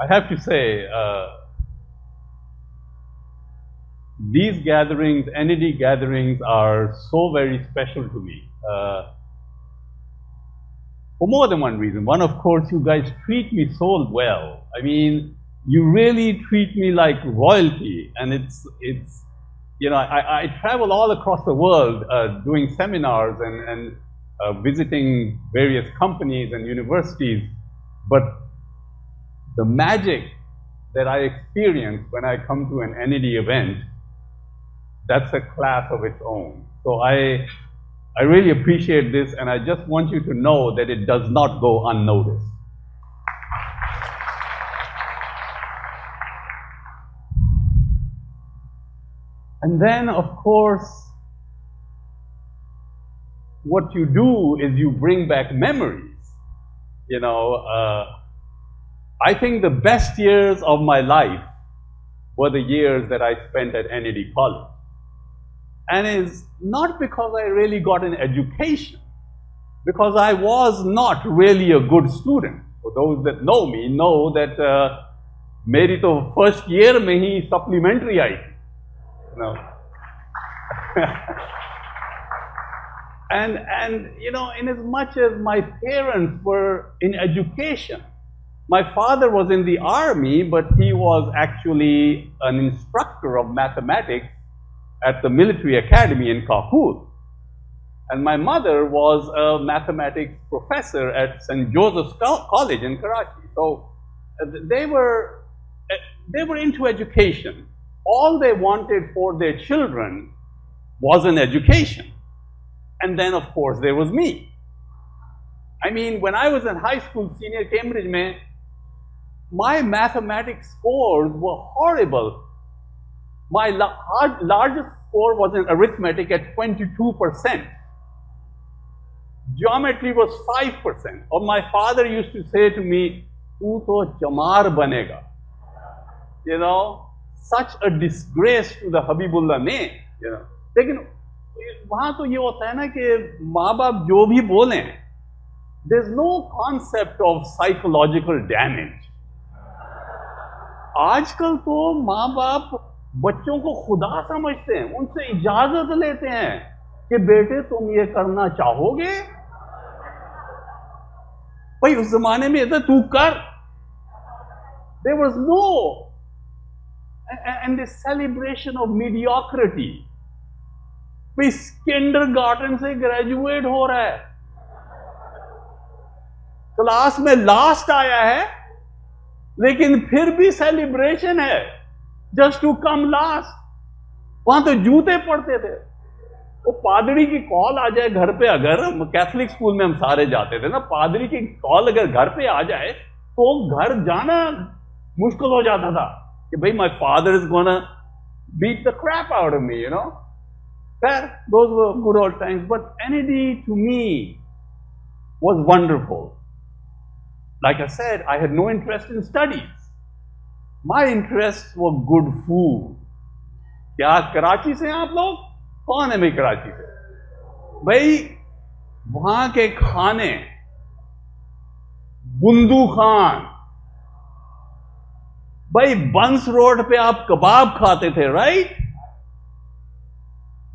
I have to say, these gatherings, NED gatherings, are so very special to me. For more than one reason. One, of course, you guys treat me so well. I mean, you really treat me like royalty, and it's you know, I travel all across the world doing seminars and visiting various companies and universities, but the magic that I experience when I come to an NED event, that's a class of its own. So I really appreciate this, and I just want you to know that it does not go unnoticed. And then, of course, what you do is you bring back memories. You know, I think the best years of my life were the years that I spent at NED College. And it's not because I really got an education, because I was not really a good student. For those that know me, know that मेरी तो first year में ही supplementary आई थी. No. and you know, in as much as my parents were in education, my father was in the army, but he was actually an instructor of mathematics at the military academy in Kabul. And my mother was a mathematics professor at St. Joseph's College in Karachi. So they were into education. All they wanted for their children was an education. And then, of course, there was me. I mean, when I was in high school, senior Cambridge, my mathematics scores were horrible. My largest score was in arithmetic at 22%. Geometry was 5%. Or my father used to say to me, "Tu to chamar banega." You know, such a disgrace to the Habibullah name. You know, लेकिन वहाँ तो ये होता है ना कि माँ बाप जो भी बोलें, there's no concept of psychological damage. आजकल तो माँ बाप बच्चों को खुदा समझते हैं, उनसे इजाजत लेते हैं कि बेटे तुम ये करना चाहोगे? भाई उस जमाने में था तू कर. There was no, and this celebration of mediocrity. भाई किंडरगार्टन से ग्रेजुएट हो रहा है, क्लास में लास्ट आया है, लेकिन फिर भी सेलिब्रेशन है जस्ट टू कम लास्ट. वहां तो जूते पड़ते थे. वो पादरी की कॉल आ जाए घर पे, अगर कैथलिक स्कूल में हम सारे जाते थे ना, पादरी की कॉल अगर घर पे आ जाए तो घर जाना मुश्किल हो जाता था कि भाई my father is gonna beat the crap out of me, you know. Fair, those were good old times. But NED to me was wonderful. Like I said, I had no interest in studies. My interests were good food. क्या कराची से आप लोग? कौन है भाई कराची से? भाई वहां के खाने, बुंदू खान, भाई बंस रोड पे आप कबाब खाते थे, राइट?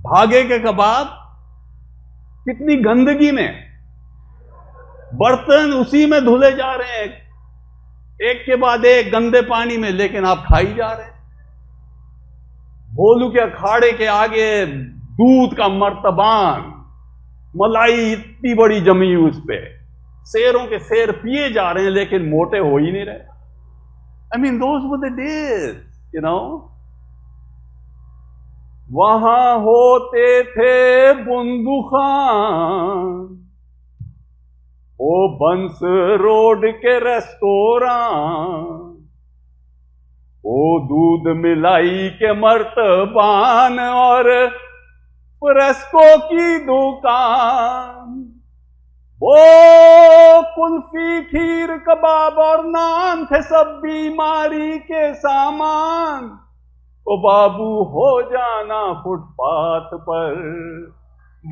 भागे के कबाब, कितनी गंदगी में, बर्तन उसी में धुले जा रहे हैं एक के बाद एक गंदे पानी में, लेकिन आप खाई जा रहे हैं. भोलू के अखाड़े के आगे दूध का मर्तबान, मलाई इतनी बड़ी जमी उस पे, शेरों के शेर पिए जा रहे हैं लेकिन मोटे हो ही नहीं रहे. I mean those were the days, you know. वहां होते थे बुंदू खान, वो बंस रोड के रेस्टोरेंट, वो दूध मिलाई के मर्तबान और फ्रेस्को की दुकान, वो कुल्फी खीर कबाब और नान थे सब बीमारी के सामान. ओ बाबू हो जाना फुटपाथ पर,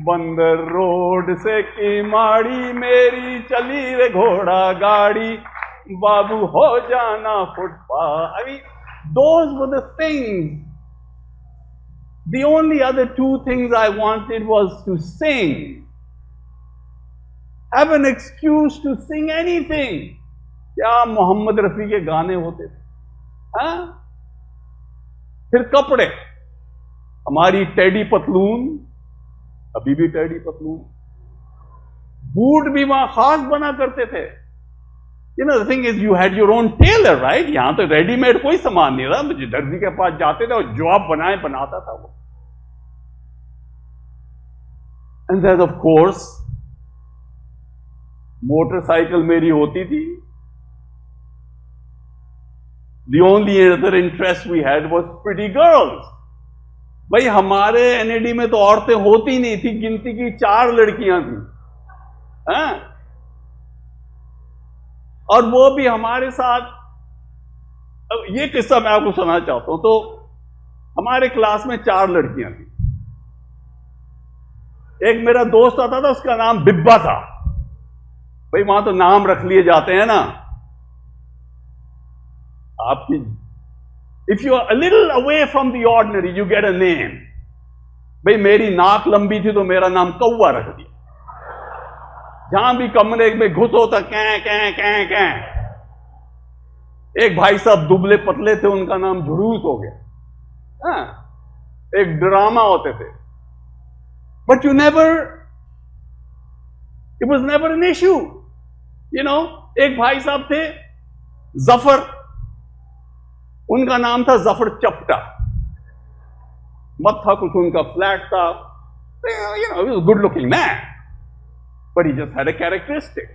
बंदर रोड से की माड़ी, मेरी चली रे घोड़ा गाड़ी, Babu ho jana footpath. I mean, those were the things. The only other two things I wanted was to sing. Have an excuse to sing anything. क्या मोहम्मद रफी के गाने होते थे, हाँ? फिर कपड़े, हमारी टेडी पतलून, अभी भी टेडी पतलून, बूट भी वहां खास बना करते थे. You know, the thing is, you had your own tailor, right? यहां तो रेडीमेड कोई सामान नहीं था, मुझे दर्जी के पास जाते थे और जो आप बनाता था वो. And then of course, motorcycle मेरी होती थी. The only other interest we had was pretty girls. भाई हमारे NED में तो औरतें होती नहीं थी, गिनती की 4 लड़कियां थी, हाँ? और वो भी हमारे साथ. ये किस्सा मैं आपको सुनाना चाहता हूं. तो हमारे क्लास में 4 लड़कियां थी. एक मेरा दोस्त आता था, उसका नाम बिब्बा था. भाई वहां तो नाम रख लिए जाते हैं ना आपकी. If you are a little away from the ordinary you get a name. भाई मेरी नाक लंबी थी तो मेरा नाम कौवा रख दिया. जहां भी कमरे में घुसो तो कैं कैं कैं कैं. एक भाई साहब दुबले पतले थे, उनका नाम झुरूस हो गया, हाँ? एक ड्रामा होते थे. But you never, it was never an issue, you know. एक भाई साहब थे जफर, उनका नाम था जफर चपटा. मत्था कुछ उनका फ्लैट था, you know, good looking man, but he just had a characteristic.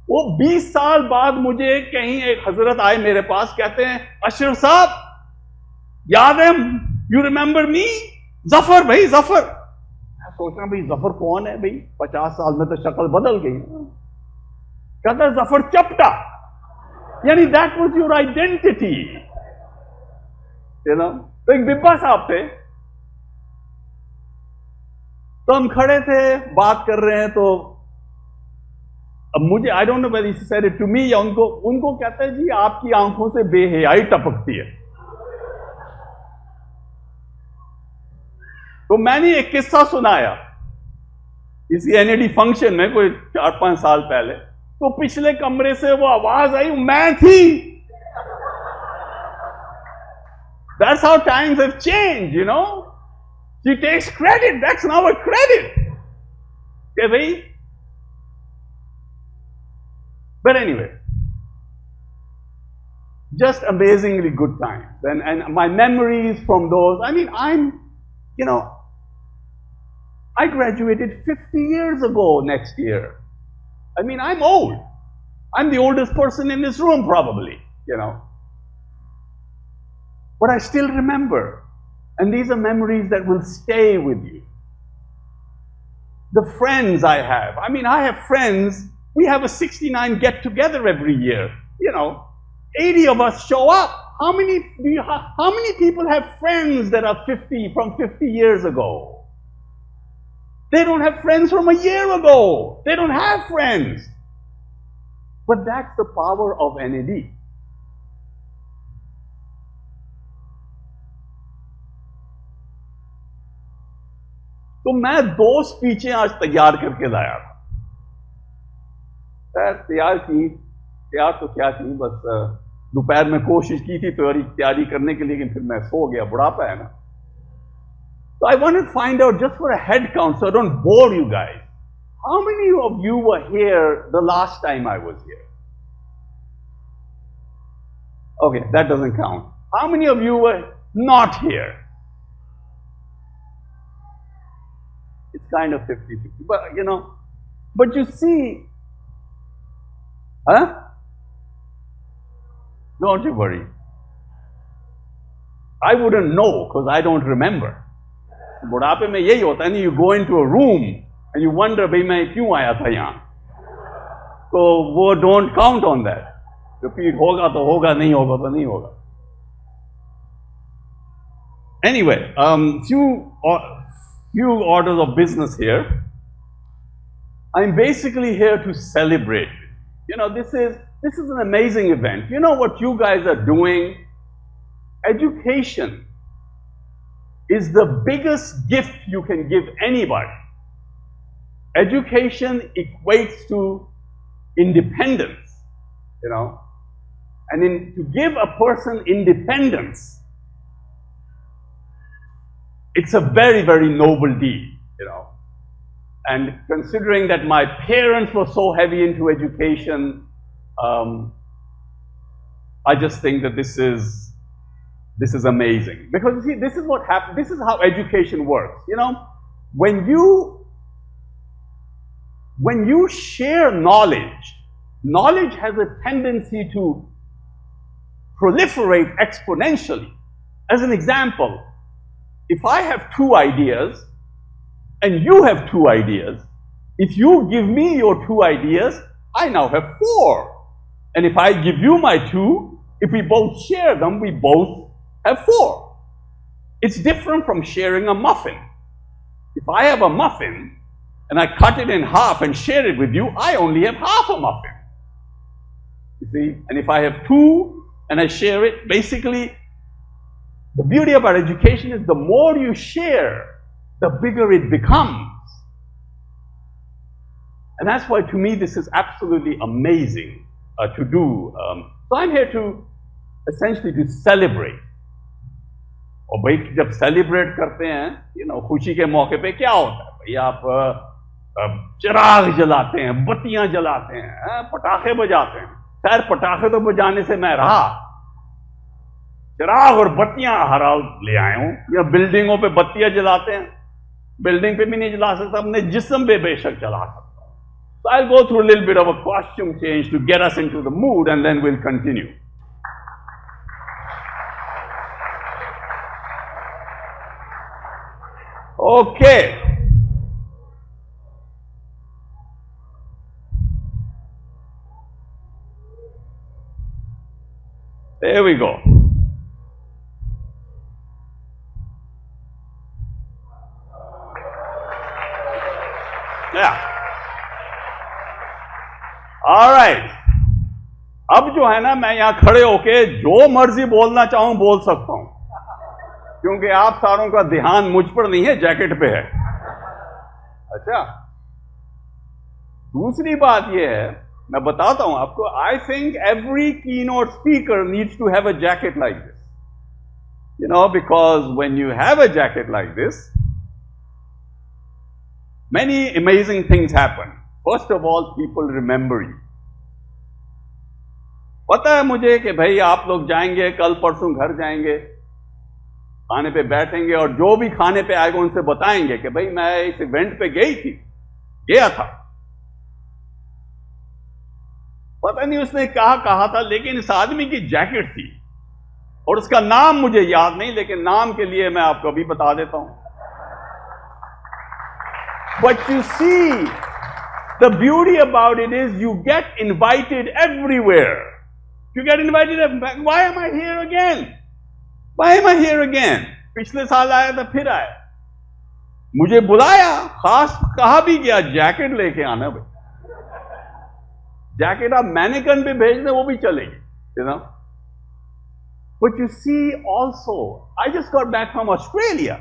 वो 20 साल बाद मुझे कहीं एक हजरत आए मेरे पास, कहते हैं अशरफ साहब याद है, यू रिमेंबर मी? जफर, भाई जफर. मैं सोच रहा भाई जफर कौन है भाई, 50 साल में तो शक्ल बदल गई. कहता जफर चपटा, यानी that was your identity, you know. तो एक बिब्बा साहब थे, तो हम खड़े थे बात कर रहे हैं. तो अब मुझे, I don't know whether he said it to me या उनको कहता है जी आपकी आंखों से बेहयाई टपकती है. तो मैंने एक किस्सा सुनाया इसी NED फंक्शन में कोई 4-5 साल पहले. तो पिछले कमरे से वो आवाज आई, मैं थी. That's how times have changed, you know. She takes credit. That's now a credit. Okay, bhai? But anyway, just amazingly good times. And my memories from those, I mean, you know, I graduated 50 years ago next year. I mean, I'm old. I'm the oldest person in this room probably, you know. But I still remember. And these are memories that will stay with you. The friends I have. I mean, I have friends. We have a 69 get-together every year. You know, 80 of us show up. How many people have friends that are 50 from 50 years ago? They don't have friends from a year ago. They don't have friends. But that's the power of NED. तो मैं 2 स्पीचें आज तैयार करके लाया था. तैयार तो क्या की, बस दोपहर में कोशिश की थी तैयारी करने के लिए, लेकिन फिर मैं सो गया, बुढ़ापा है ना. So I want to find out, just for a head count, so I don't bore you guys, how many of you were here the last time I was here? Okay, that doesn't count. How many of you were not here? It's kind of 50-50, but you know, but you see, huh? Don't you worry. I wouldn't know because I don't remember. बुढ़ापे में यही होता है ना, you go into a room and you wonder भाई मैं क्यों आया था यहाँ. तो वो don't count on that. Repeat होगा तो होगा, नहीं होगा तो नहीं होगा. Anyway, few orders of business here. I'm basically here to celebrate. You know, this this is an amazing event. You know what you guys are doing? Education is the biggest gift you can give anybody. Education equates to independence, you know. And to give a person independence, it's a very, very noble deed, you know. And considering that my parents were so heavy into education, I just think that this is amazing. Because you see, this is what happens, this is how education works. You know, when you share knowledge, knowledge has a tendency to proliferate exponentially. As an example, if I have 2 ideas and you have 2 ideas, if you give me your 2 ideas, I now have 4. And if I give you my 2, if we both share them, we both have 4. It's different from sharing a muffin. If I have a muffin and I cut it in half and share it with you, I only have half a muffin. You see? And if I have 2 and I share it, basically, the beauty about education is the more you share, the bigger it becomes. And that's why, to me, this is absolutely amazing to do. So I'm here to essentially to celebrate. और भाई जब celebrate करते हैं, you know, खुशी के मौके पे क्या होता है? भाई आप चिराग जलाते हैं, बत्तियां जलाते हैं, पटाखे बजाते हैं. खैर पटाखे तो बजाने से मैं रहा, चिराग और बत्तियां हरा ले आया हूं. या बिल्डिंगों पे बत्तियां जलाते हैं, बिल्डिंग पे भी नहीं जला सकता, अपने जिस्म पे बेशक जला सकता. So I'll go through a little bit of a costume change to get us into the mood, and then we'll continue. Okay. There we go. Yeah. All right. अब जो है ना, मैं यहां खड़े होके जो मर्जी बोलना चाहूं बोल सकता हूं, क्योंकि आप सारों का ध्यान मुझ पर नहीं है, जैकेट पे है. अच्छा, दूसरी बात यह है, मैं बताता हूं आपको, I think every keynote speaker needs to have a jacket like this. You know, because when you have a jacket like this, many amazing things happen. First of all, people remember you. पता है मुझे कि भाई आप लोग जाएंगे, कल परसों घर जाएंगे, खाने पे बैठेंगे और जो भी खाने पे आएगा उनसे बताएंगे कि भाई मैं इस इवेंट पे गया था. पता नहीं उसने कहा था, लेकिन इस आदमी की जैकेट थी और उसका नाम मुझे याद नहीं, लेकिन नाम के लिए मैं आपको अभी बता देता हूं. But you see, the beauty about it is you get invited everywhere. You get invited everywhere. Why am I here again? Why am I here again? पिछले साल आया था, फिर आया. मुझे बुलाया, खास कहा भी गया जैकेट लेके आना. भाई जैकेट आप मैनिकन पे भेज दें वो भी चलेगी, you know. But you see also, I just got back from Australia.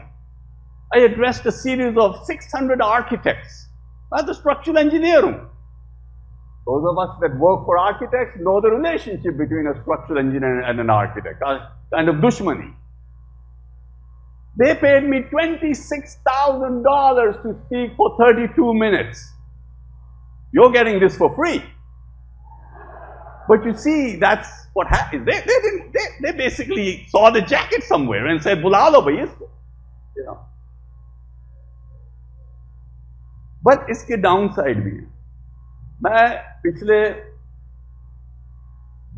I addressed a series of 600 architects. I'm a structural engineer. Those of us that work for architects know the relationship between a structural engineer and an architect, a kind of dushmani. They paid me $26,000 to speak for 32 minutes. You're getting this for free. But you see, that's what happened. They basically saw the jacket somewhere and said, "Bula lo bhai isko," you know. But इसके downside भी है. मैं पिछले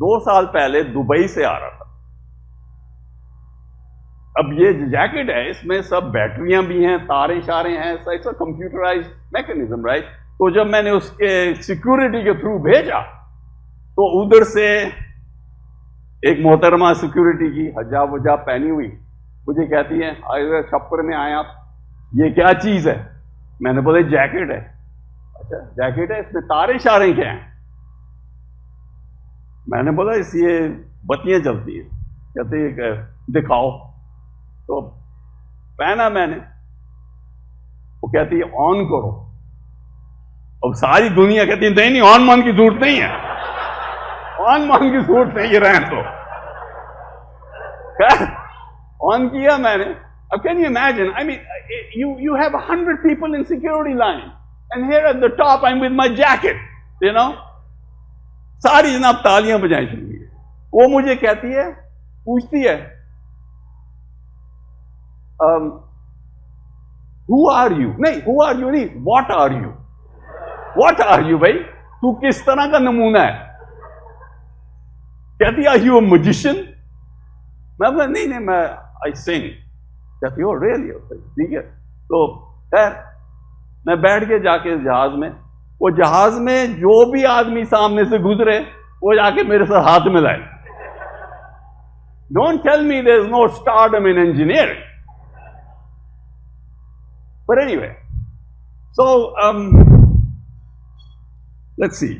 2 साल पहले Dubai से आ रहा था. अब ये जैकेट है, इसमें सब बैटरियां भी हैं, तारें शारें हैं, it's a computerised mechanism, right. तो जब मैंने उसके सिक्योरिटी के थ्रू भेजा, तो उधर से एक मोहतरमा सिक्योरिटी की हजाब वजाब पहनी हुई मुझे कहती है, अगर छप्पर में आए आप, ये क्या चीज है? मैंने बोला जैकेट है. अच्छा जैकेट है, इसमें तारे शारे क्या हैं? मैंने बोला ये बत्तियां जलती हैं, कहते हैं दिखाओ। तो पहना मैंने, वो कहती है ऑन करो। अब सारी दुनिया कहती है नहीं ऑन मान की जरूरत नहीं है, ऑन मान की जरूरत नहीं है, रहने दो। ऑन किया मैंने। अब can you imagine, I mean you have 100 people in security line and here at the top I'm with my jacket, you know, सारी जनाब तालियां बजाई शुरू हुई। वो मुझे कहती है, पूछती है who are you, नहीं who are you नहीं, what are you, what are you भाई, तू किस तरह का नमूना है। कहती are you a magician, मैं बोला नहीं नहीं मैं I sing। कहती हो रियली, ठीक है। तो खैर मैं बैठ के जाके जहाज में, वो जहाज में जो भी आदमी सामने से गुजरे वो जाके मेरे साथ हाथ मिलाए। Don't tell me there is no stardom in engineering, but anyway, so let's see.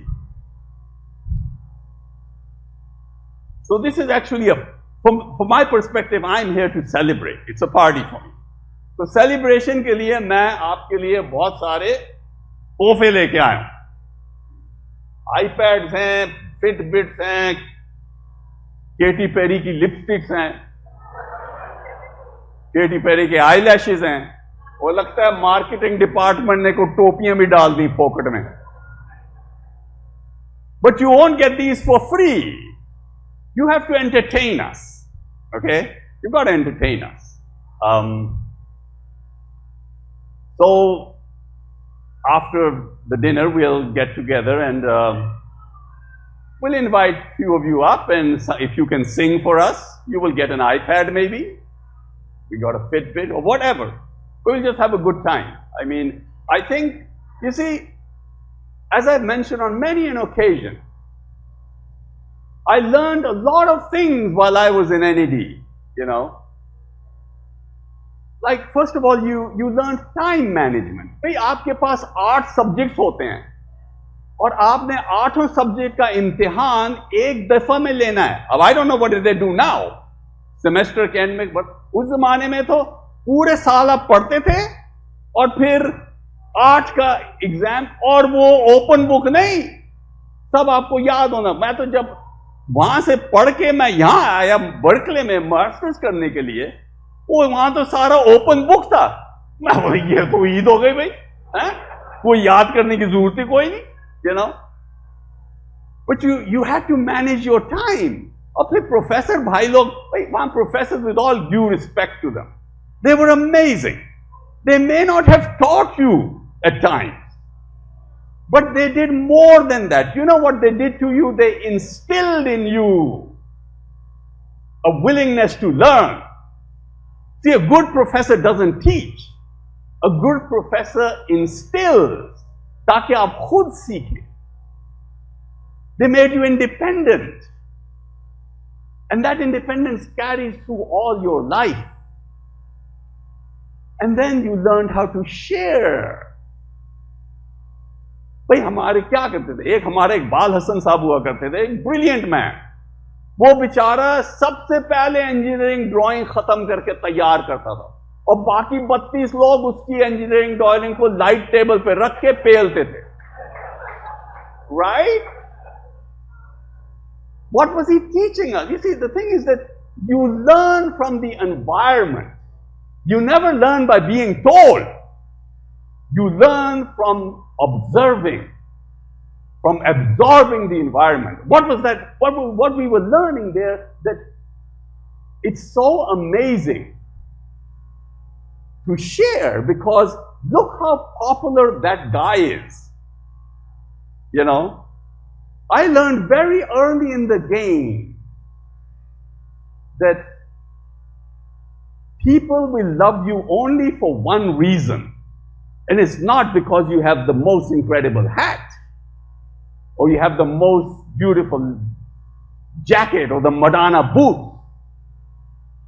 So this is actually from my perspective, I'm here to celebrate. It's a party for me. तो सेलिब्रेशन के लिए मैं आपके लिए बहुत सारे तोहफे लेके आया हूं। आईपैड्स हैं, फिटबिट्स हैं, केटी पेरी की लिपस्टिक्स हैं, केटी पेरी के आईलैशेस हैं। वो लगता है मार्केटिंग डिपार्टमेंट ने को टोपियां भी डाल दी पॉकेट में। But you won't get these for free. You have to entertain us. Okay? You've got to entertain us. So, after the dinner, we'll get together and we'll invite a few of you up, and if you can sing for us, you will get an iPad maybe. We got a Fitbit or whatever. We'll just have a good time. I mean, I think, you see, as I've mentioned on many an occasion, I learned a lot of things while I was in NED, you know. Like, first of all, you learn time management. भाई आपके पास 8 subjects होते हैं और आपने 8 subject का इम्तिहान एक दफा में लेना है। अब I don't know what they do now, semester के एंड में, बट उस जमाने में तो पूरे साल आप पढ़ते थे और फिर 8 का एग्जाम, और वो ओपन बुक नहीं, सब आपको याद होना। मैं तो जब वहां से पढ़ के मैं यहां आया बर्कले में मास्टर्स करने के लिए, वो वहां तो सारा ओपन बुक था। मैं बोला ये तो ईद हो गई भाई, हैं? कोई याद करने की जरूरत ही कोई नहीं, you know. But you had to manage your time. और फिर प्रोफेसर भाई लोग, भाई वहां professor, with all due respect to them, they were amazing. They may not have taught you at times, but they did more than that. You know what they did to you? They instilled in you a willingness to learn. See, a good professor doesn't teach. A good professor instills, ताकि आप खुद सीखें. They made you independent. And that independence carries through all your life. And then you learned how to share. भाई हमारे क्या करते थे, एक हमारे इकबाल हसन साहब हुआ करते थे, एक ब्रिलियंट मैन। वो बेचारा सबसे पहले इंजीनियरिंग ड्राइंग खत्म करके तैयार करता था और बाकी 32 लोग उसकी इंजीनियरिंग ड्राइंग को लाइट टेबल पे रख के पेलते थे। Right? What was he teaching us? You see, the thing is that you learn from the environment. You never learn by being told. You learn from observing, from absorbing the environment. What was that? What we were learning there, that it's so amazing to share, because look how popular that guy is. You know, I learned very early in the game that people will love you only for one reason. And it's not because you have the most incredible hat, or you have the most beautiful jacket, or the Madonna boot.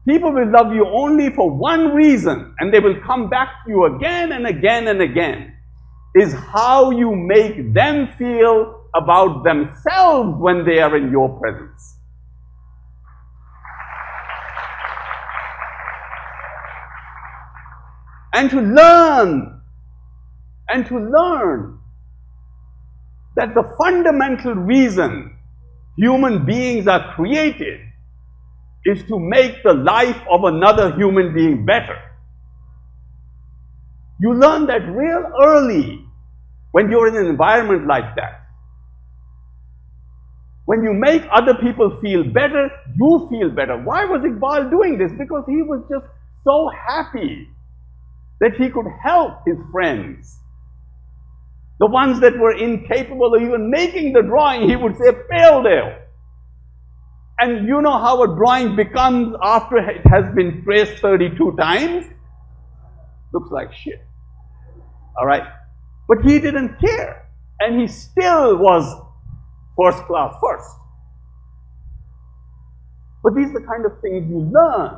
People will love you only for one reason, and they will come back to you again and again and again, is how you make them feel about themselves when they are in your presence. And to learn that the fundamental reason human beings are created is to make the life of another human being better. You learn that real early when you're in an environment like that. When you make other people feel better, you feel better. Why was Iqbal doing this? Because he was just so happy that he could help his friends. The ones that were incapable of even making the drawing, he would say, fail there. And you know how a drawing becomes after it has been traced 32 times? Looks like shit. All right? But he didn't care. And he still was first class first. But these are the kind of things you learn.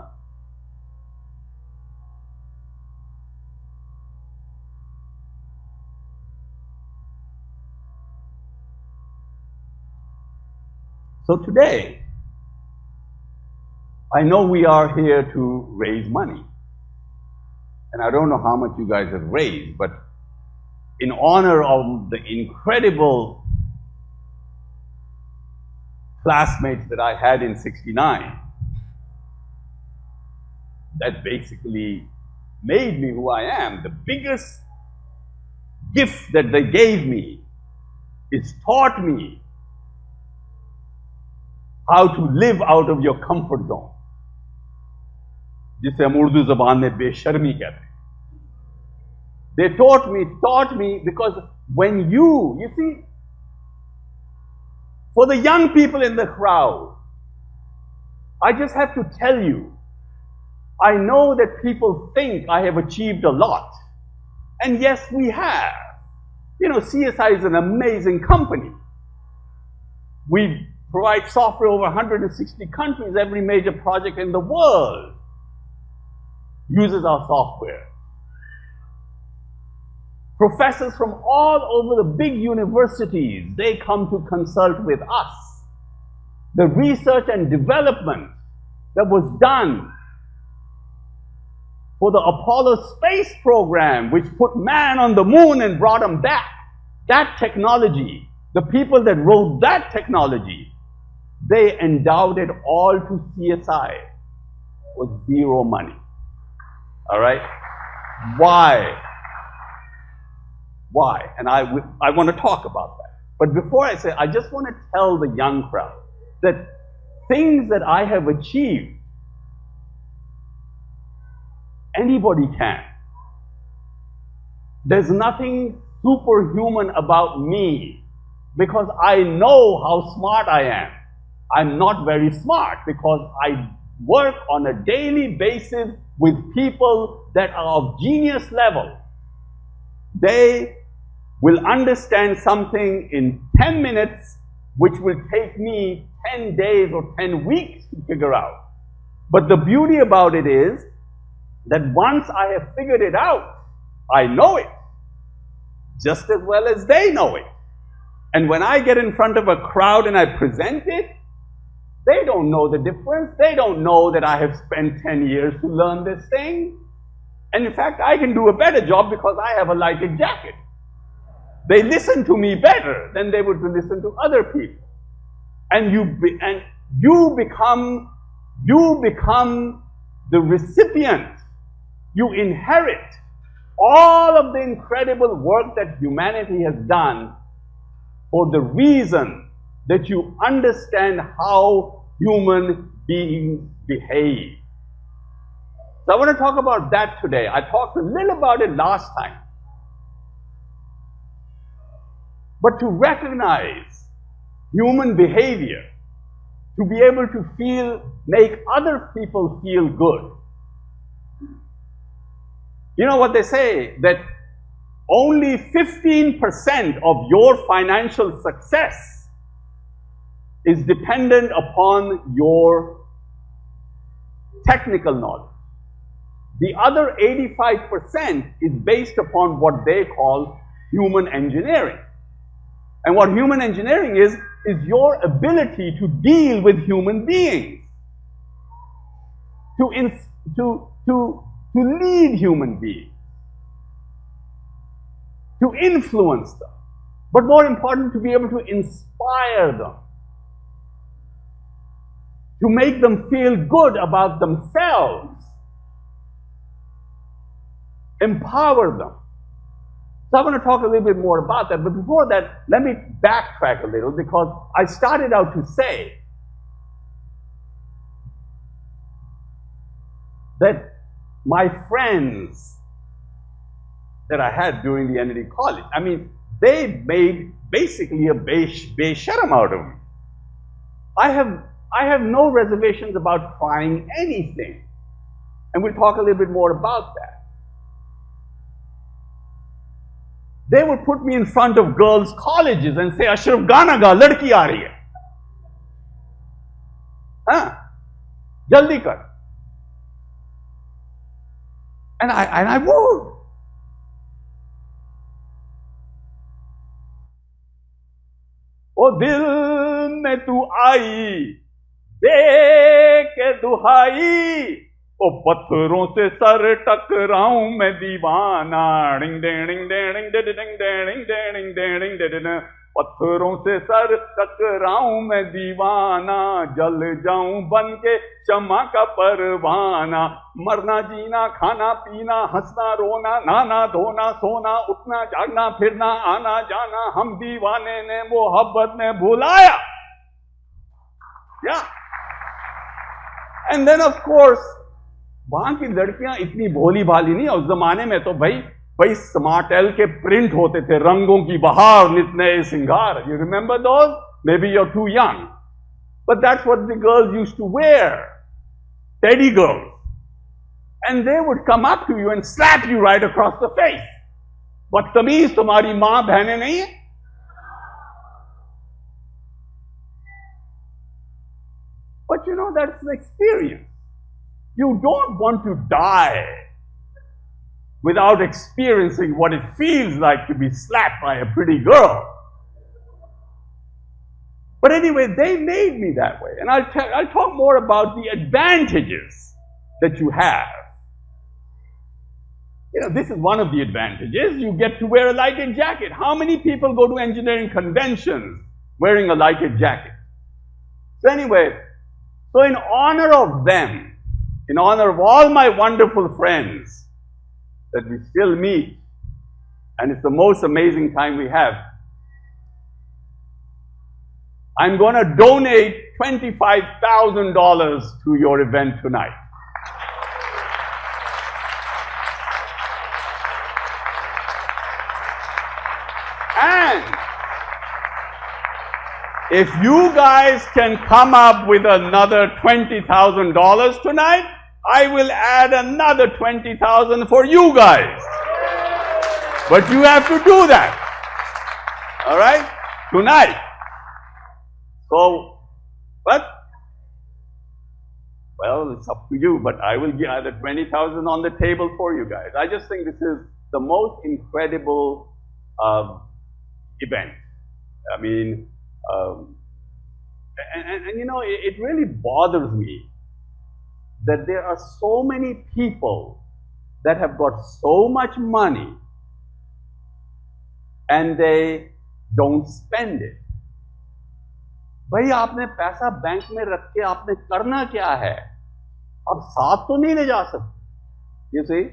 So today, I know we are here to raise money. And I don't know how much you guys have raised, but in honor of the incredible classmates that I had in '69, that basically made me who I am. The biggest gift that they gave me is taught me how to live out of your comfort zone. जिसे हम उर्दू ज़बान में बेशर्मी कहते हैं. They taught me because when you see, for the young people in the crowd, I just have to tell you, I know that people think I have achieved a lot. And yes, we have. You know, CSI is an amazing company. We provide software over 160 countries. Every major project in the world uses our software. Professors from all over the big universities, they come to consult with us. The research and development that was done for the Apollo space program, which put man on the moon and brought him back, that technology, the people that wrote that technology, they endowed it all to CSI with zero money. All right? Why? Why? And I want to talk about that. But before I say, I just want to tell the young crowd that things that I have achieved, anybody can. There's nothing superhuman about me because I know how smart I am. I'm not very smart because I work on a daily basis with people that are of genius level. They will understand something in 10 minutes, which will take me 10 days or 10 weeks to figure out. But the beauty about it is that once I have figured it out, I know it just as well as they know it. And when I get in front of a crowd and I present it, they don't know the difference. They don't know that I have spent 10 years to learn this thing. And in fact, I can do a better job because I have a lighted jacket. They listen to me better than they would listen to other people. And you become the recipient. You inherit all of the incredible work that humanity has done for the reason that you understand how human beings behave. So I want to talk about that today. I talked a little about it last time. But to recognize human behavior, to be able to make other people feel good. You know what they say, that only 15% of your financial success is dependent upon your technical knowledge. The other 85% is based upon what they call human engineering. And what human engineering is your ability to deal with human beings, to lead human beings, to influence them, but more important, to be able to inspire them, to make them feel good about themselves, empower them. So I want to talk a little bit more about that, but before that, let me backtrack a little, because I started out to say that my friends that I had during the NED college, I mean, they made basically a besharam out of me. I have no reservations about trying anything, and we'll talk a little bit more about that. They would put me in front of girls' colleges and say, Ashraf, Gana ga, ladki aa rahi hai. Jaldi kar. And I would. O dil mein tu aayi, de ke duhai. ओ पत्थरों से sir टकराऊं मैं दीवाना, डिंग डिंग डिंग डिंग डिंग डिंग डिंग डिंग डिंग डिंग, पत्थरों से sir टकराऊं मैं दीवाना, जल जाऊं बन के शम्मा का परवाना, मरना जीना खाना पीना हंसना रोना नहाना धोना सोना उठना जागना फिरना आना जाना, हम दीवाने ने मोहब्बत ने भुलाया. Yeah. And then of course वहां की लड़कियां इतनी भोली भाली नहीं. उस जमाने में तो भाई स्मार्टेल के प्रिंट होते थे, रंगों की बहार नित नए सिंगार. You remember those? Maybe you're too young, but that's what the girls used to wear, teddy girls, and they would come up to you and slap you right across the face. बदतमीज, तुम्हारी मां बहनें नहीं है? But you know, that's the experience. You don't want to die without experiencing what it feels like to be slapped by a pretty girl. But anyway, they made me that way. And I'll talk more about the advantages that you have. You know, this is one of the advantages. You get to wear a lighted jacket. How many people go to engineering conventions wearing a lighted jacket? So anyway, so in honor of them, in honor of all my wonderful friends that we still meet, and it's the most amazing time we have, I'm going to donate $25,000 to your event tonight. And if you guys can come up with another $20,000 tonight, I will add another $20,000 for you guys. But you have to do that. All right? Tonight. So, but, well, it's up to you, but I will give the $20,000 on the table for you guys. I just think this is the most incredible event. I mean, and you know, it really bothers me that there are so many people that have got so much money and they don't spend it. भाई आपने पैसा bank में रख के आपने करना क्या है? आप साथ तो नहीं ले जा सकते. You see?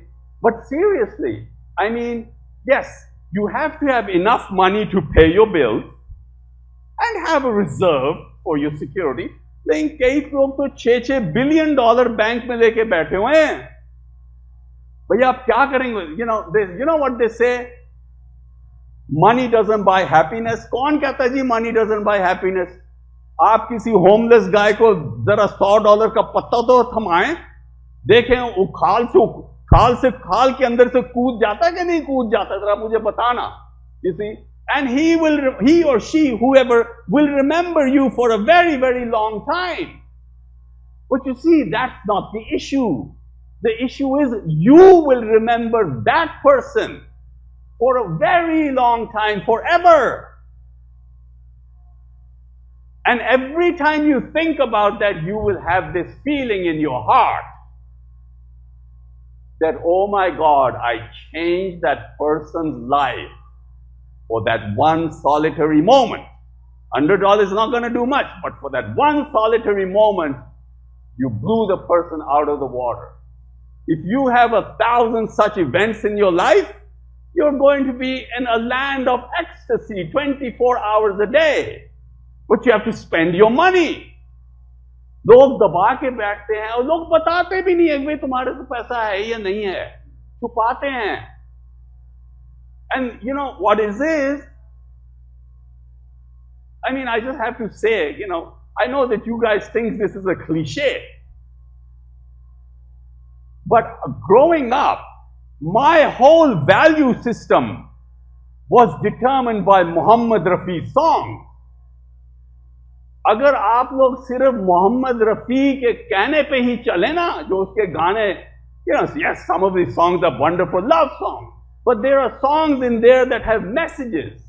But seriously, I mean, yes, you have to have enough money to pay your bills and have a reserve for your security. लेकिन कई लोग तो 6-6 बिलियन डॉलर बैंक में लेके बैठे हुए हैं. भैया आप क्या करेंगे? You know what they say? Money doesn't buy happiness. कौन कहता है जी money doesn't buy happiness? आप किसी होमलेस गाय को जरा $100 का पत्ता तो थमाएं, देखें वो खाल के अंदर से कूद जाता है कि नहीं कूद जाता, जरा मुझे बताना. You see? And he or she, whoever, will remember you for a very, very long time. But you see, that's not the issue. The issue is you will remember that person for a very long time, forever. And every time you think about that, you will have this feeling in your heart that, oh my God, I changed that person's life for that one solitary moment. $100 is not going to do much, but for that one solitary moment, you blew the person out of the water. If you have 1,000 such events in your life, you're going to be in a land of ecstasy 24 hours a day. But you have to spend your money. लोग दबा के बैठते हैं और लोग बताते भी नहीं है कि तुम्हारे तो पैसा है या नहीं है, छुपाते हैं. And you know what is this? I mean, I just have to say, I know that you guys think this is a cliche. But growing up, my whole value system was determined by Muhammad Rafi's song. अगर आप लोग सिर्फ मोहम्मद रफी के कहने पे ही चले ना, जो उसके गाने, yes, some of these songs are wonderful love songs, but there are songs in there that have messages.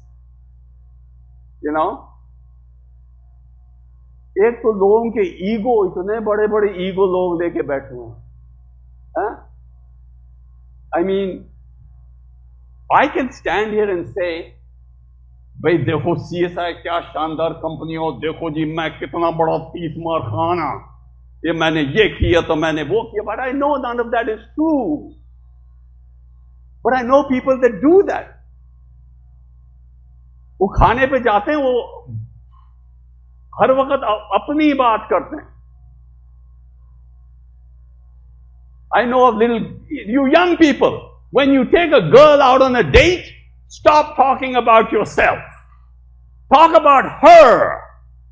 एक तो लोगों के ईगो, इतने बड़े बड़े ईगो लोग लेके बैठे हैं. I mean, I can stand here and say, भाई देखो CSI क्या शानदार कंपनी हो, देखो जी मैं कितना बड़ा 30 मार खाना, ये मैंने ये किया तो मैंने वो किया. But I know none of that is true. But I know people that do that. वो खाने पे जाते हैं, वो हर वक्त अपनी बात करते हैं. I know of you young people, when you take a girl out on a date, stop talking about yourself. Talk about her.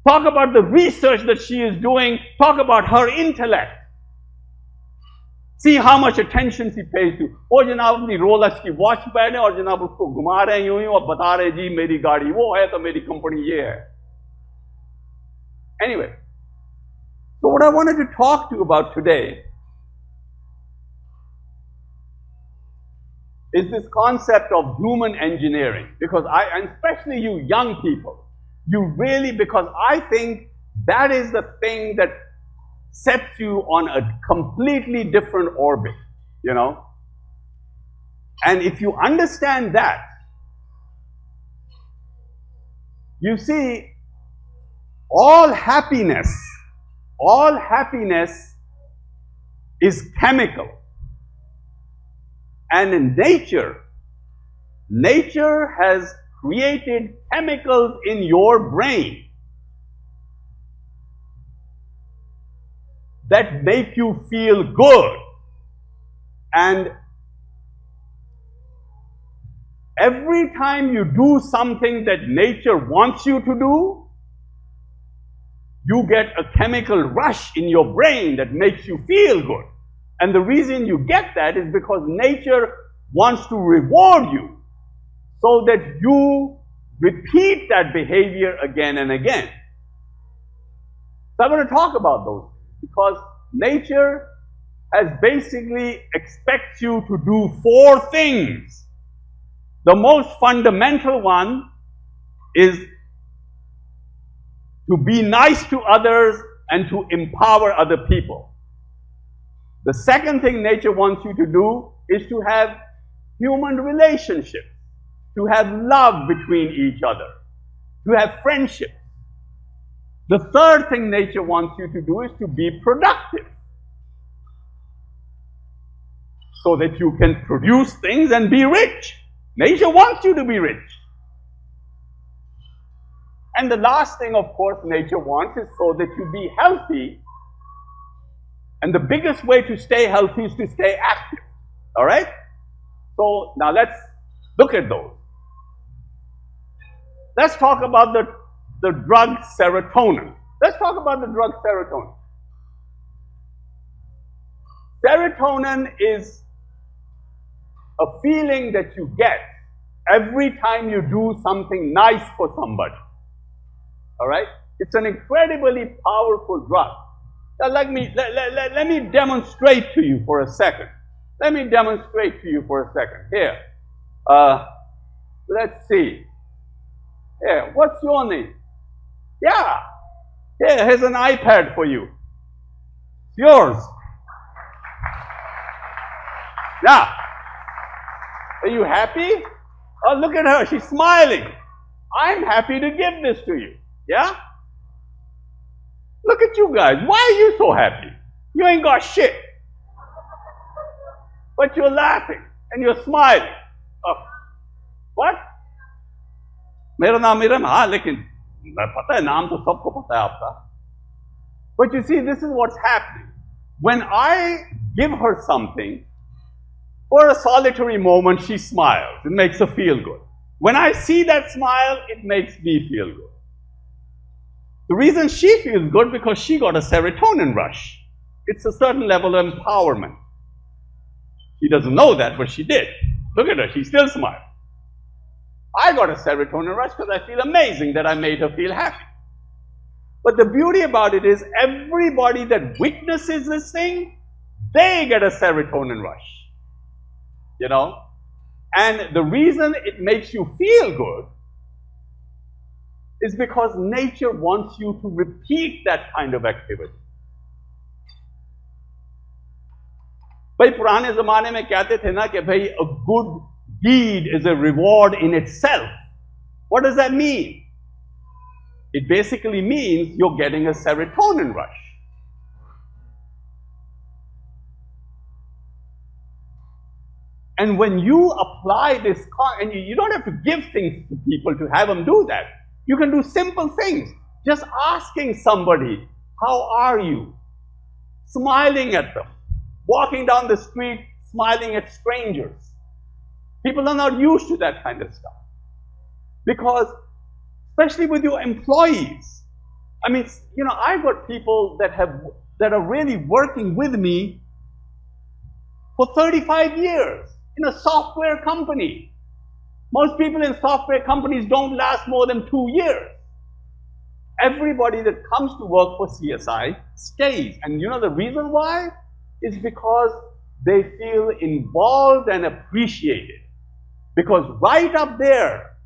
Talk about the research that she is doing. Talk about her intellect. See how much attention she pays to. Oh, जनाब अपनी Rolex की watch पहने और जनाब उसको घुमा रहे हैं यूं ही और बता रहे जी मेरी गाड़ी वो है तो मेरी कंपनी ये है. Anyway, so what I wanted to talk to you about today is this concept of human engineering, because and especially you young people, because I think that is the thing that sets you on a completely different orbit, And if you understand that, you see, all happiness is chemical. And in nature has created chemicals in your brain that make you feel good. And every time you do something that nature wants you to do, you get a chemical rush in your brain that makes you feel good. And the reason you get that is because nature wants to reward you so that you repeat that behavior again and again. So I'm going to talk about those because nature has basically expects you to do 4 things. The most fundamental one is to be nice to others and to empower other people. The second thing nature wants you to do is to have human relationships, to have love between each other, to have friendship. The third thing nature wants you to do is to be productive, so that you can produce things and be rich. Nature wants you to be rich. And the last thing, of course, nature wants is so that you be healthy. And the biggest way to stay healthy is to stay active. All right? So now let's look at those. Let's talk about the drug serotonin. Let's talk about the drug serotonin. Serotonin is a feeling that you get every time you do something nice for somebody. All right? It's an incredibly powerful drug. Now let me demonstrate to you for a second. Let me demonstrate to you for a second. Here. Let's see. Here, what's your name? Yeah. Here, here's an iPad for you. It's yours. Now, are you happy? Oh, look at her, she's smiling. I'm happy to give this to you. Yeah? Look at you guys. Why are you so happy? You ain't got shit. But you're laughing and you're smiling. Oh. What? मेरा नाम इरम, हाँ, लेकिन पता है नाम तो सबको पता है आपका. But you see, this is what's happening. When I give her something, for a solitary moment, she smiles. It makes her feel good. When I see that smile, it makes me feel good. The reason she feels good because she got a serotonin rush. It's a certain level of empowerment. She doesn't know that, but she did. Look at her, she still smiles. I got a serotonin rush because I feel amazing that I made her feel happy. But the beauty about it is everybody that witnesses this thing, they get a serotonin rush. You know? And the reason it makes you feel good is because nature wants you to repeat that kind of activity. भाई पुराने ज़माने में कहते थे ना कि भाई a good deed is a reward in itself. What does that mean? It basically means you're getting a serotonin rush. And when you apply this, and you don't have to give things to people to have them do that. You can do simple things. Just asking somebody, how are you? Smiling at them. Walking down the street, smiling at strangers. People are not used to that kind of stuff. Because, especially with your employees, I mean, you know, I've got people that are really working with me for 35 years in a software company. Most people in software companies don't last more than 2 years. Everybody that comes to work for CSI stays. And you know the reason why? Is because they feel involved and appreciated. Because right up there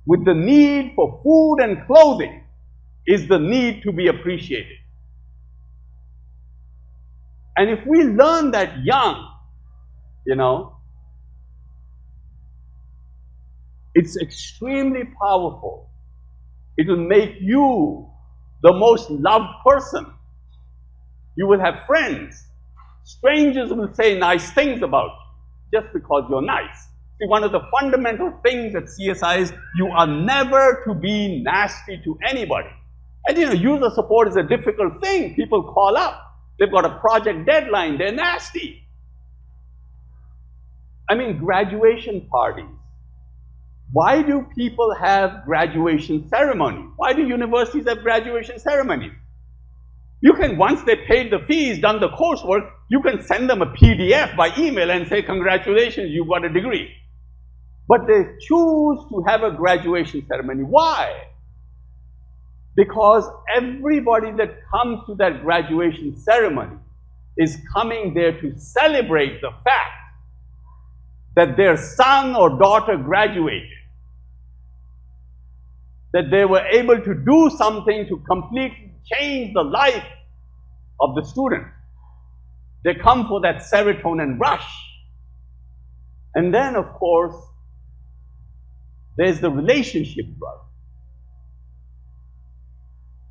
with the need for food and clothing is the need to be appreciated. And if we learn that young, you know, it's extremely powerful. It will make you the most loved person. You will have friends. Strangers will say nice things about you just because you're nice. See, one of the fundamental things at CSI is you are never to be nasty to anybody. And you know, user support is a difficult thing. People call up. They've got a project deadline. They're nasty. I mean, graduation parties. Why do people have graduation ceremonies? Why do universities have graduation ceremonies? You can, once they paid the fees, done the coursework, you can send them a PDF by email and say, congratulations, you got a degree. But they choose to have a graduation ceremony. Why? Because everybody that comes to that graduation ceremony is coming there to celebrate the fact that their son or daughter graduated. That they were able to do something to completely change the life of the student. They come for that serotonin rush. And then, of course, there's the relationship drug.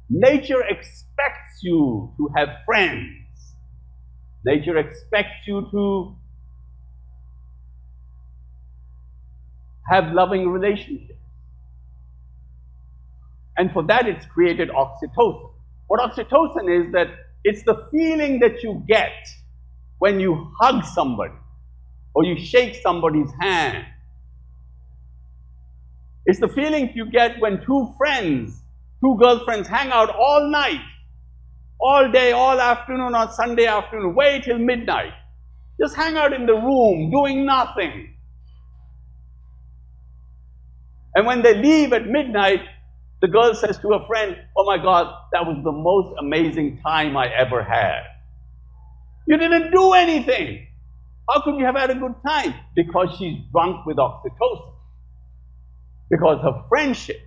Nature expects you to have friends. Nature expects you to have loving relationships. And for that, it's created oxytocin. What oxytocin is, that it's the feeling that you get when you hug somebody or you shake somebody's hand. It's the feeling you get when two girlfriends hang out all night, all day, all afternoon on Sunday afternoon, wait till midnight. Just hang out in the room doing nothing. And when they leave at midnight, the girl says to her friend, oh my God, that was the most amazing time I ever had. You didn't do anything. How could you have had a good time? Because she's drunk with oxytocin. Because her friendship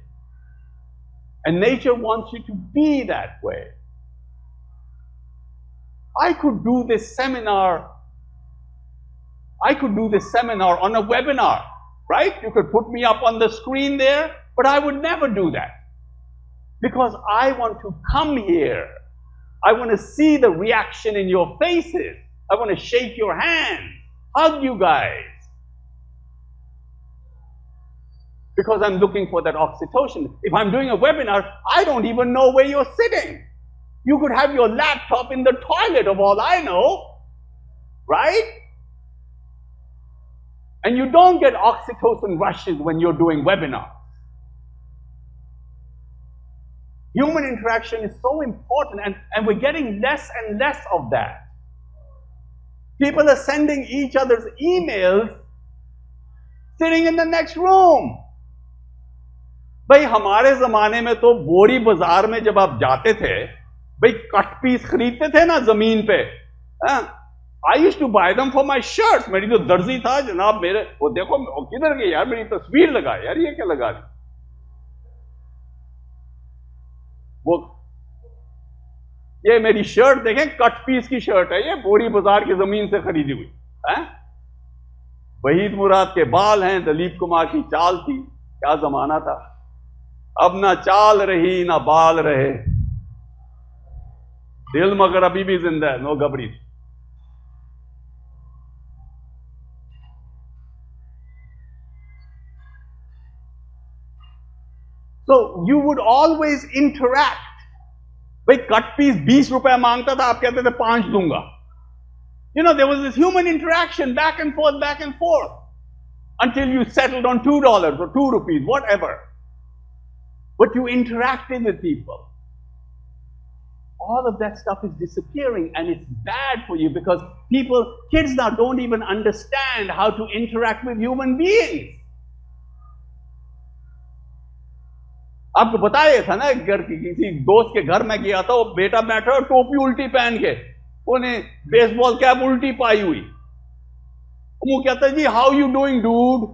And nature wants you to be that way. I could do this seminar on a webinar, right? You could put me up on the screen there, but I would never do that. Because I want to come here. I want to see the reaction in your faces. I want to shake your hand, hug you guys. Because I'm looking for that oxytocin. If I'm doing a webinar, I don't even know where you're sitting. You could have your laptop in the toilet, of all I know, right? And you don't get oxytocin rushes when you're doing webinars. Human interaction is so important, and we're getting less and less of that. People are sending each other's emails sitting in the next room. भाई हमारे ज़माने में तो बोरी बाजार में जब आप जाते थे, भाई कट पीस खरीदते थे ना ज़मीन पे, I used to buy them for my shirts. मेरी जो दर्जी था जनाब मेरे, वो देखो किधर गई यार, मेरी तस्वीर लगा यार, ये क्या लगा दी? वो ये मेरी शर्ट देखें, कट पीस की शर्ट है, ये बोरी बाजार की जमीन से खरीदी हुई है। वहीद मुराद के बाल हैं, दिलीप कुमार की चाल थी, क्या जमाना था। अब ना चाल रही ना बाल रहे, दिल मगर अभी भी जिंदा है, नो गबरी। So you would always interact. भाई कट पीस 20 रुपए मांगता था, आप कहते थे 5 दूंगा. You know, there was this human interaction back and forth until you settled on $2 or 2 rupees, whatever. But you interacted with people. All of that stuff is disappearing, and it's bad for you because kids now don't even understand how to interact with human beings. आपको बताया था ना, घर की किसी दोस्त के घर में गया था, वो बेटा बैठा और टोपी उल्टी पहन के, उन्हें बेसबॉल कैप उल्टी पाई हुई, वो कहता है जी हाउ यू डूइंग डूड,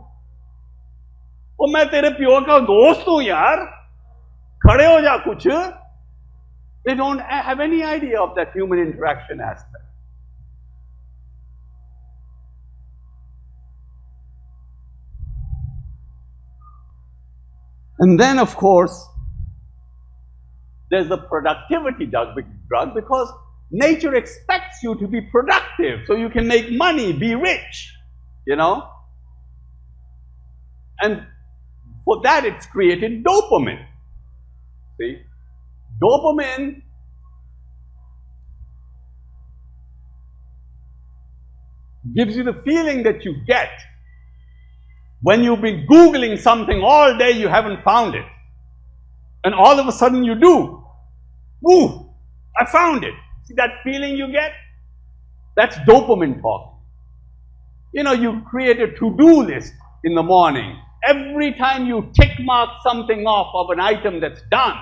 वो मैं तेरे प्यो का दोस्त हूं यार, खड़े हो जा कुछ. They don't have any idea of that human interaction aspect. And then, of course, there's the productivity drug because nature expects you to be productive so you can make money, be rich, you know. And for that, it's created dopamine. See? Dopamine gives you the feeling that you get when you've been Googling something all day, you haven't found it. And all of a sudden you do. Woo! I found it. See that feeling you get? That's dopamine talking. You know, you create a to-do list in the morning. Every time you tick mark something off of an item that's done,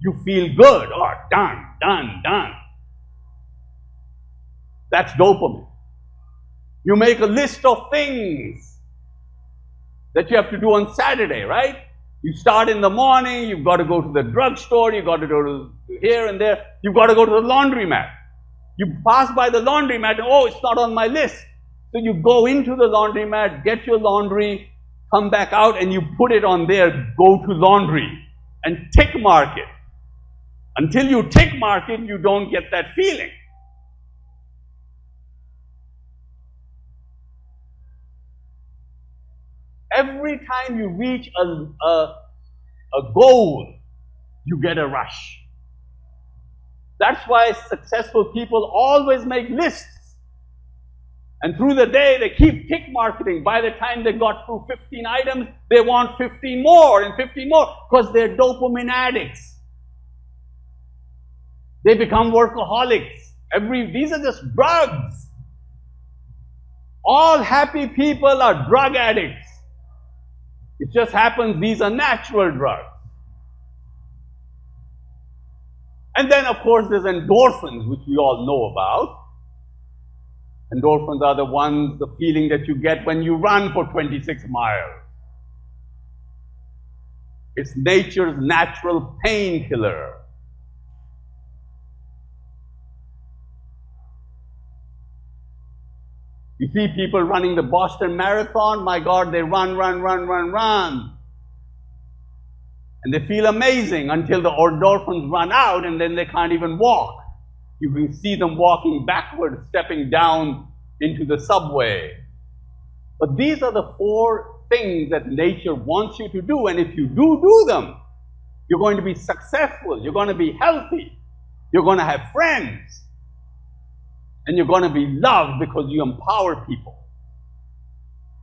you feel good. Oh, done, done, done. That's dopamine. You make a list of things that you have to do on Saturday, right? You start in the morning, you've got to go to the drugstore, you've got to go to here and there, you've got to go to the laundromat. You pass by the laundromat, oh, it's not on my list. So you go into the laundromat, get your laundry, come back out, and you put it on there, go to laundry, and tick mark it. Until you tick mark it, you don't get that feeling. Every time you reach a goal, you get a rush. That's why successful people always make lists. And through the day, they keep tick marking. By the time they got through 15 items, they want 15 more and 15 more because they're dopamine addicts. They become workaholics. These are just drugs. All happy people are drug addicts. It just happens these are natural drugs. And then, of course, there's endorphins, which we all know about. Endorphins are the feeling that you get when you run for 26 miles. It's nature's natural painkiller. You see people running the Boston Marathon, my God, they run. And they feel amazing until the endorphins run out and then they can't even walk. You can see them walking backwards, stepping down into the subway. But these are the 4 things that nature wants you to do, and if you do them, you're going to be successful, you're going to be healthy, you're going to have friends, and you're going to be loved because you empower people.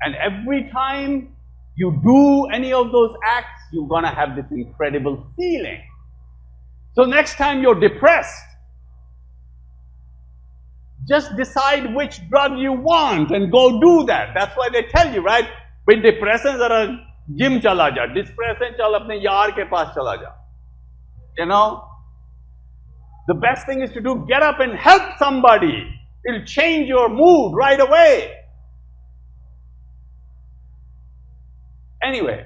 And every time you do any of those acts, you're going to have this incredible feeling. So next time you're depressed, just decide which drug you want and go do that. That's why they tell you, right? With depression, zara gym chala ja. Depression, chal apne yaar ke paas chala ja. You know? The best thing is to do, get up and help somebody. It'll change your mood right away. Anyway.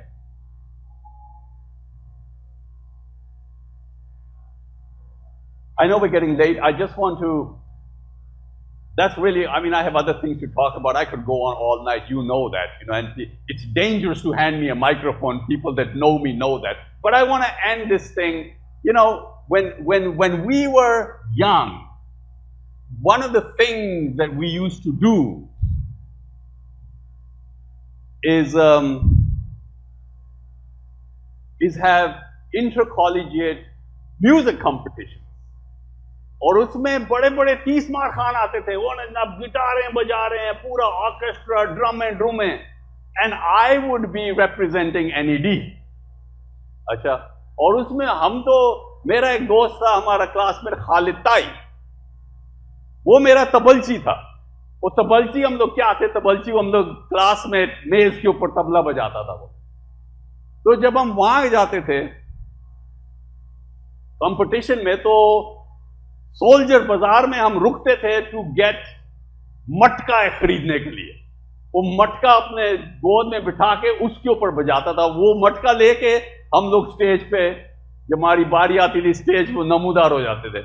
I know we're getting late. I just want to, that's really, I mean, I have other things to talk about. I could go on all night, you know that, you know, and it's dangerous to hand me a microphone. People that know me know that. But I want to end this thing, you know, when we were young, one of the things that we used to do is have intercollegiate music competitions. और उसमें बड़े बड़े 30 मार खान आते थे, वो ना गिटारें बजा रहे हैं, पूरा ऑर्केस्ट्रा, ड्रम में, and I would be representing NED. अच्छा, और उसमें हम तो, मेरा एक दोस्त था हमारा क्लासमेट खालिद ताई, वो मेरा तबलची था. वो तबलची हम लोग क्या थे, तबलची हम लोग क्लास में मेज के ऊपर तबला बजाता था वो. तो जब हम वहां जाते थे कंपटीशन में, तो सोल्जर बाजार में हम रुकते थे टू गेट मटका खरीदने के लिए. वो मटका अपने गोद में बिठा के उसके ऊपर बजाता था. वो मटका लेके हम लोग स्टेज पे, जब हमारी बारी आती थी स्टेज पे, नमूदार हो जाते थे.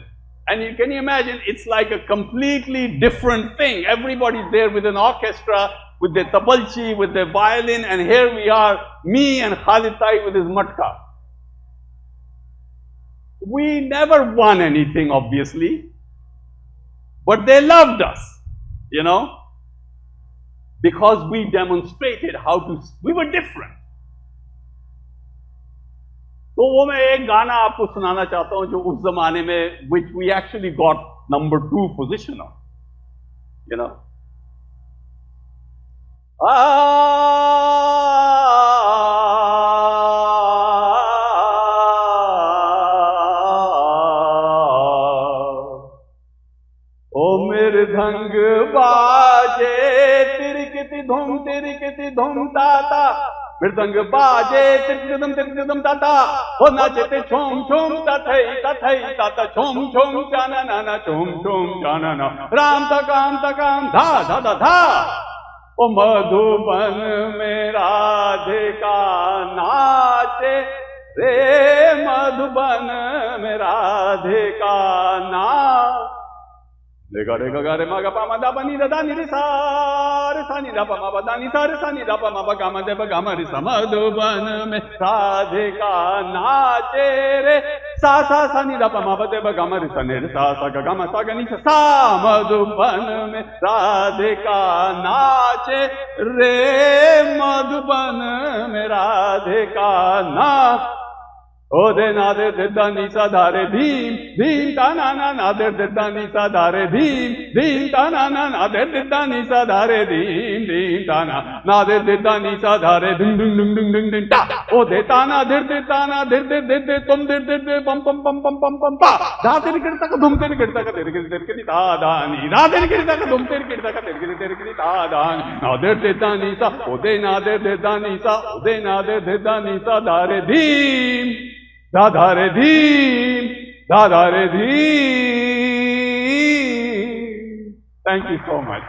And you can imagine, it's like a completely different thing. Everybody's there with an orchestra, with their tabalchi, with their violin, and here we are, me and Khalid Tai with his matka. We never won anything, obviously, but they loved us, you know, because we demonstrated how to, we were different. तो वो मैं एक गाना आपको सुनाना चाहता हूं जो उस जमाने में, which we actually got number 2 position on, you know. ओ मेरे धंग बाजे तिरकती धूम ताता, मृदंग बाजे तिरकदम ताता, ओ नाचते छोम छोम तथई ताता, छोम छोम जाना ना छोम छोम जाना ना, राम तकाम धा धा धा धा. ओ मधुबन में राधिका नाचे रे, मधुबन में राधिका नाच. रेगा रेगा गा रे मा गा पा मा दा पा नी दा दा नी रे सा रे सा नी दा पा मा बा दा नी सा रे सा नी दा पा मा बा गा मा दे बा गा मा रे सा. मधुबन में राधिका नाचे रे, सा सा नी दा पा मा बा दे बा गा मा रे सा ने रे सा सा गा मा सा गा नी सा. मधुबन में राधिका नाचे रे, मधुबन में राधिका नाच. ओ दे ना दे दा नी सा धा रे धीम धीम ता ना दे दा नी सा धा रे धीम धीम ता ना दे दा नी सा धा रे धीम धीम ता ना दे दा नी सा धा रे धुम धुम धुम धुम धुम धुम ता. ओ दे ता ना दे तुम दे पम पम पम पम पम पम पा, धा तेरे गिरता का धुम तेरे गिरता का तेरे गिरता ता दा नी, धा तेरे गिरता का धुम तेरे गिरता का तेरे ता दा ना दे दा नी सा. ओ दे ना दे दा नी सा, ओ दे ना दे दा नी सा धा रे धीम धा रे धीम धा रे धीम. Thank you so much.